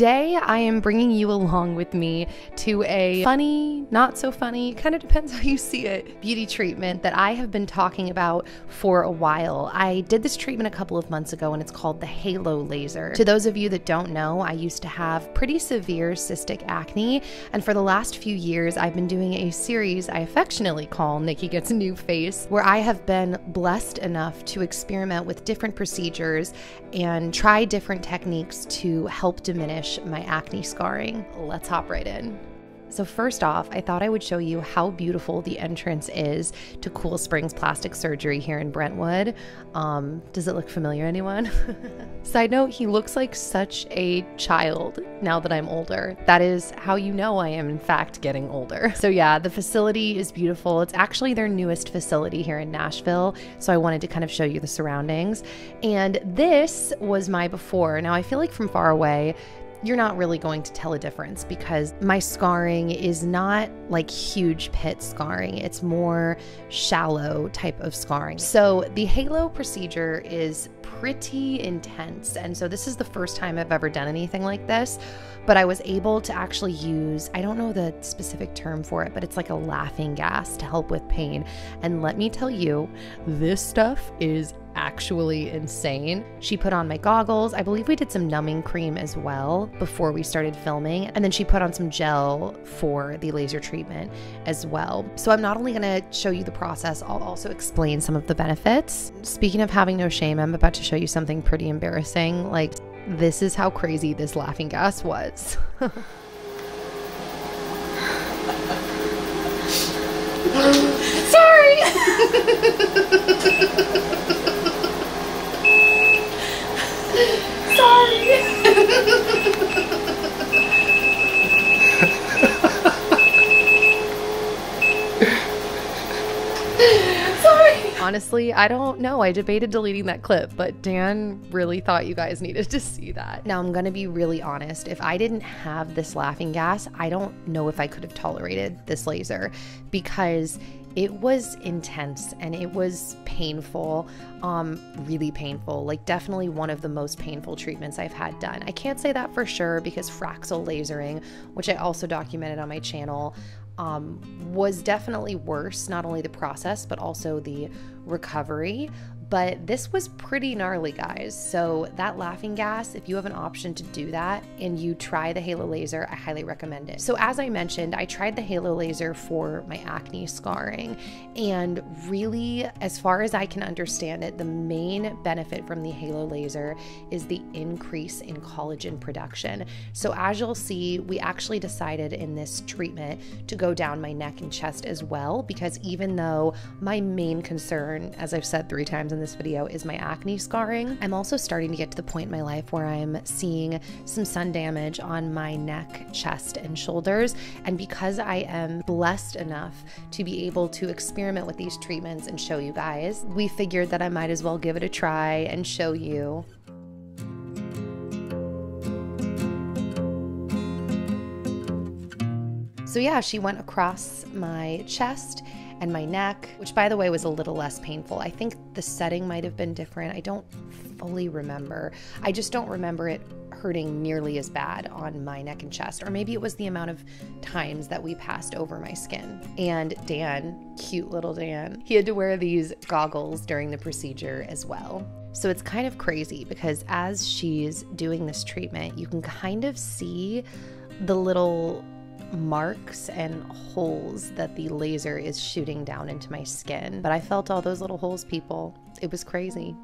Today, I am bringing you along with me to a funny, not so funny, kind of depends how you see it, beauty treatment that I have been talking about for a while. I did this treatment a couple of months ago and it's called the Halo Laser. To those of you that don't know, I used to have pretty severe cystic acne, and for the last few years, I've been doing a series I affectionately call Nikki Gets a New Face, where I have been blessed enough to experiment with different procedures and try different techniques to help diminish my acne scarring. Let's hop right in. So first off, I thought I would show you how beautiful the entrance is to Cool Springs Plastic Surgery here in Brentwood. Does it look familiar, anyone? Side note, he looks like such a child now that I'm older. That is how you know I am in fact getting older. So yeah, the facility is beautiful. It's actually their newest facility here in Nashville. So I wanted to kind of show you the surroundings. And this was my before. Now I feel like from far away, you're not really going to tell a difference because my scarring is not like huge pit scarring. It's more shallow type of scarring. So the Halo procedure is pretty intense. And so this is the first time I've ever done anything like this, but I was able to actually use, I don't know the specific term for it, but it's like a laughing gas to help with pain. And let me tell you, this stuff is actually insane. She put on my goggles. I believe we did some numbing cream as well before we started filming. And then she put on some gel for the laser treatment as well. So I'm not only going to show you the process, I'll also explain some of the benefits. Speaking of having no shame, I'm about to show you something pretty embarrassing. Like, this is how crazy this laughing gas was. Sorry! Honestly, I don't know. I debated deleting that clip, but Dan really thought you guys needed to see that. Now, I'm going to be really honest. If I didn't have this laughing gas, I don't know if I could have tolerated this laser because it was intense and it was painful, really painful, like definitely one of the most painful treatments I've had done. I can't say that for sure because Fraxel lasering, which I also documented on my channel, was definitely worse, not only the process, but also the recovery. But this was pretty gnarly, guys. So that laughing gas, if you have an option to do that and you try the Halo laser, I highly recommend it. So as I mentioned, I tried the Halo laser for my acne scarring, and really, as far as I can understand it, the main benefit from the Halo laser is the increase in collagen production. So as you'll see, we actually decided in this treatment to go down my neck and chest as well, because even though my main concern, as I've said 3 times in this video, is my acne scarring, I'm also starting to get to the point in my life where I'm seeing some sun damage on my neck, chest, and shoulders. And because I am blessed enough to be able to experiment with these treatments and show you guys, we figured that I might as well give it a try and show you. So yeah, she went across my chest and my neck, which by the way was a little less painful. I think the setting might have been different. I don't fully remember. I just don't remember it hurting nearly as bad on my neck and chest, or maybe it was the amount of times that we passed over my skin. And Dan, cute little Dan, he had to wear these goggles during the procedure as well. So it's kind of crazy because as she's doing this treatment, you can kind of see the little marks and holes that the laser is shooting down into my skin. But I felt all those little holes, people. It was crazy.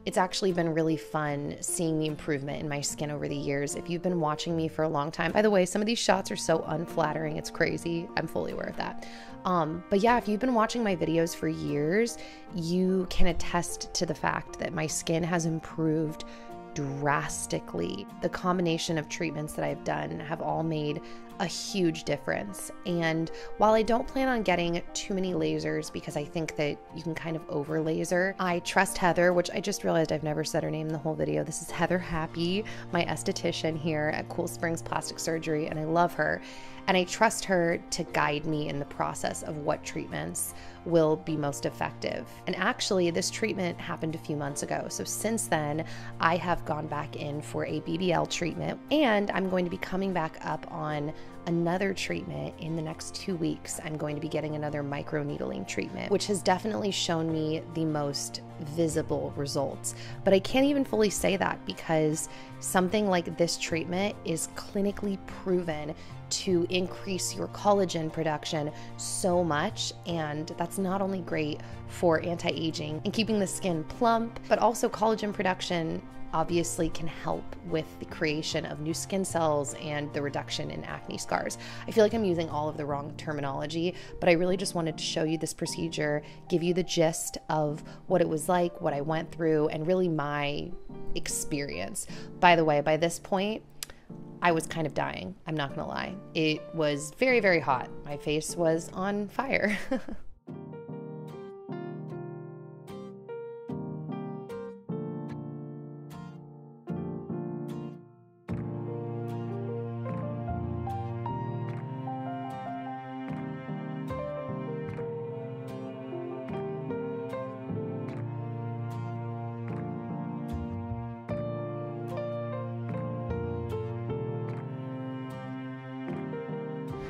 It's actually been really fun seeing the improvement in my skin over the years. If you've been watching me for a long time, by the way, some of these shots are so unflattering, it's crazy. I'm fully aware of that. But yeah, if you've been watching my videos for years, you can attest to the fact that my skin has improved drastically. The combination of treatments that I've done have all made a huge difference. And while I don't plan on getting too many lasers because I think that you can kind of over laser, I trust Heather, which I just realized I've never said her name in the whole video. This is Heather Happy, my esthetician here at Cool Springs Plastic Surgery, and I love her. And I trust her to guide me in the process of what treatments will be most effective. And actually, this treatment happened a few months ago. So since then, I have gone back in for a BBL treatment, and I'm going to be coming back up on another treatment in the next 2 weeks. I'm going to be getting another microneedling treatment, which has definitely shown me the most visible results. But I can't even fully say that because something like this treatment is clinically proven to increase your collagen production so much, and that's not only great for anti-aging and keeping the skin plump, but also collagen production obviously can help with the creation of new skin cells and the reduction in acne scars. I feel like I'm using all of the wrong terminology, but I really just wanted to show you this procedure, give you the gist of what it was like, what I went through, and really my experience. By the way, by this point, I was kind of dying. I'm not gonna lie. It was very, very hot. My face was on fire.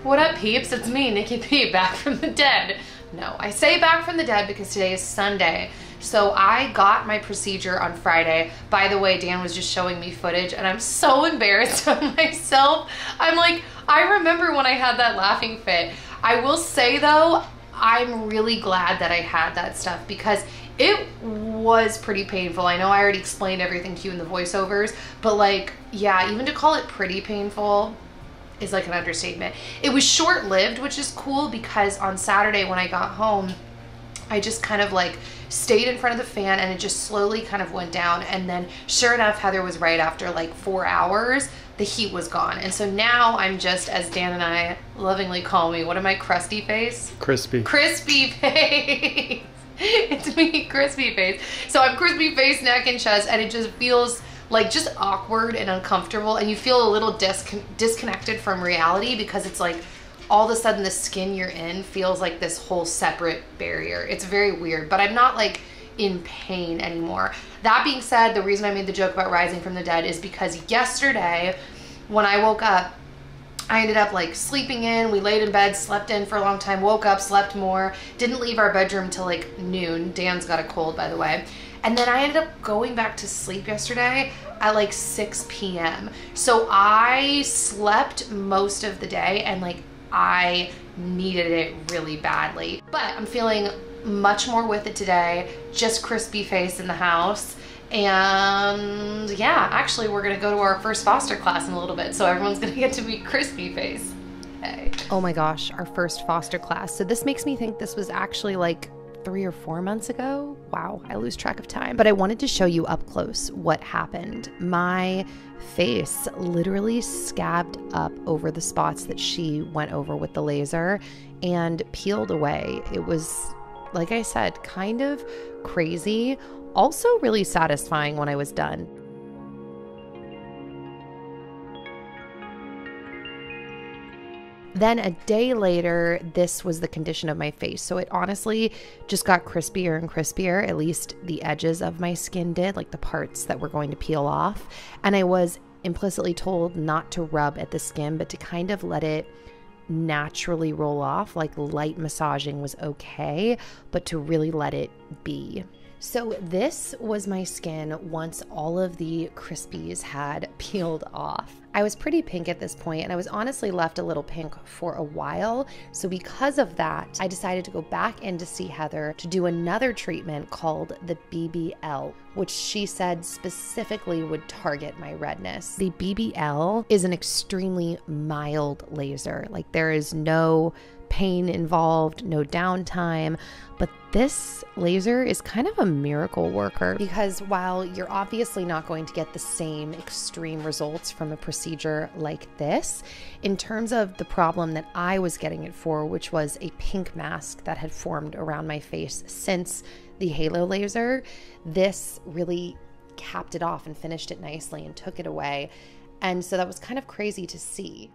What up, peeps? It's me, Nikki P, back from the dead. No, I say back from the dead because today is Sunday. So I got my procedure on Friday. By the way, Dan was just showing me footage and I'm so embarrassed of myself. I'm like, I remember when I had that laughing fit. I will say though, I'm really glad that I had that stuff because it was pretty painful. I know I already explained everything to you in the voiceovers, but like, yeah, even to call it pretty painful is like an understatement. It was short-lived, which is cool because on Saturday when I got home, I just kind of like stayed in front of the fan and it just slowly kind of went down. And then sure enough, Heather was right. After like 4 hours, the heat was gone. And so now I'm just, as Dan and I lovingly call me, what am I, crusty face? Crispy. Crispy face. It's me, crispy face. So I'm crispy face, neck and chest, and it just feels like just awkward and uncomfortable, and you feel a little disconnected from reality because it's like all of a sudden the skin you're in feels like this whole separate barrier. It's very weird, but I'm not like in pain anymore. That being said, the reason I made the joke about rising from the dead is because yesterday when I woke up, I ended up like sleeping in. We laid in bed, slept in for a long time, woke up, slept more, didn't leave our bedroom till like noon. Dan's got a cold, by the way. And then I ended up going back to sleep yesterday at like 6 p.m. So I slept most of the day and like I needed it really badly. But I'm feeling much more with it today, just crispy face in the house. And yeah, actually we're gonna go to our first foster class in a little bit, so everyone's gonna get to meet crispy face. Hey. Oh my gosh, our first foster class. So this makes me think this was actually like 3 or 4 months ago. Wow, I lose track of time. But I wanted to show you up close what happened. My face literally scabbed up over the spots that she went over with the laser and peeled away. It was, like I said, kind of crazy, also really satisfying when I was done. Then a day later, this was the condition of my face. So it honestly just got crispier and crispier, at least the edges of my skin did, like the parts that were going to peel off. And I was implicitly told not to rub at the skin, but to kind of let it naturally roll off. Like light massaging was okay, but to really let it be. So this was my skin once all of the crispies had peeled off. I was pretty pink at this point, and I was honestly left a little pink for a while. So because of that, I decided to go back in to see Heather to do another treatment called the BBL, which she said specifically would target my redness. The BBL is an extremely mild laser. Like there is no pain involved, no downtime. But this laser is kind of a miracle worker, because while you're obviously not going to get the same extreme results from a procedure like this, in terms of the problem that I was getting it for, which was a pink mask that had formed around my face since the halo laser, this really capped it off and finished it nicely and took it away. And so that was kind of crazy to see.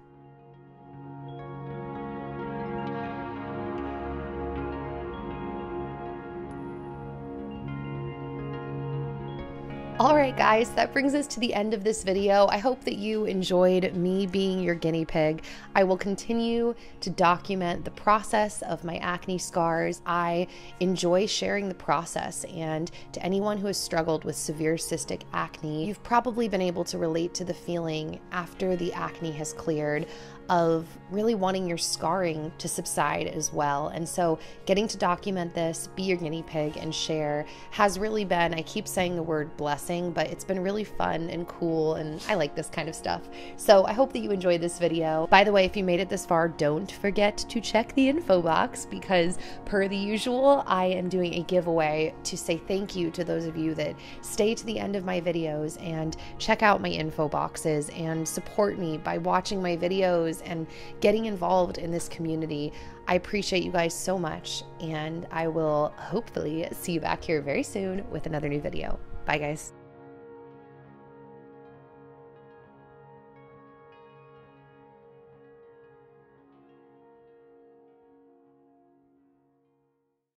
All right, guys, that brings us to the end of this video. I hope that you enjoyed me being your guinea pig. I will continue to document the process of my acne scars. I enjoy sharing the process, and to anyone who has struggled with severe cystic acne, you've probably been able to relate to the feeling after the acne has cleared of really wanting your scarring to subside as well. And so getting to document this, be your guinea pig, and share has really been, I keep saying the word blessing, but it's been really fun and cool, and I like this kind of stuff. So I hope that you enjoyed this video. By the way, if you made it this far, don't forget to check the info box, because per the usual, I am doing a giveaway to say thank you to those of you that stay to the end of my videos and check out my info boxes and support me by watching my videos and getting involved in this community. I appreciate you guys so much, and I will hopefully see you back here very soon with another new video. Bye, guys.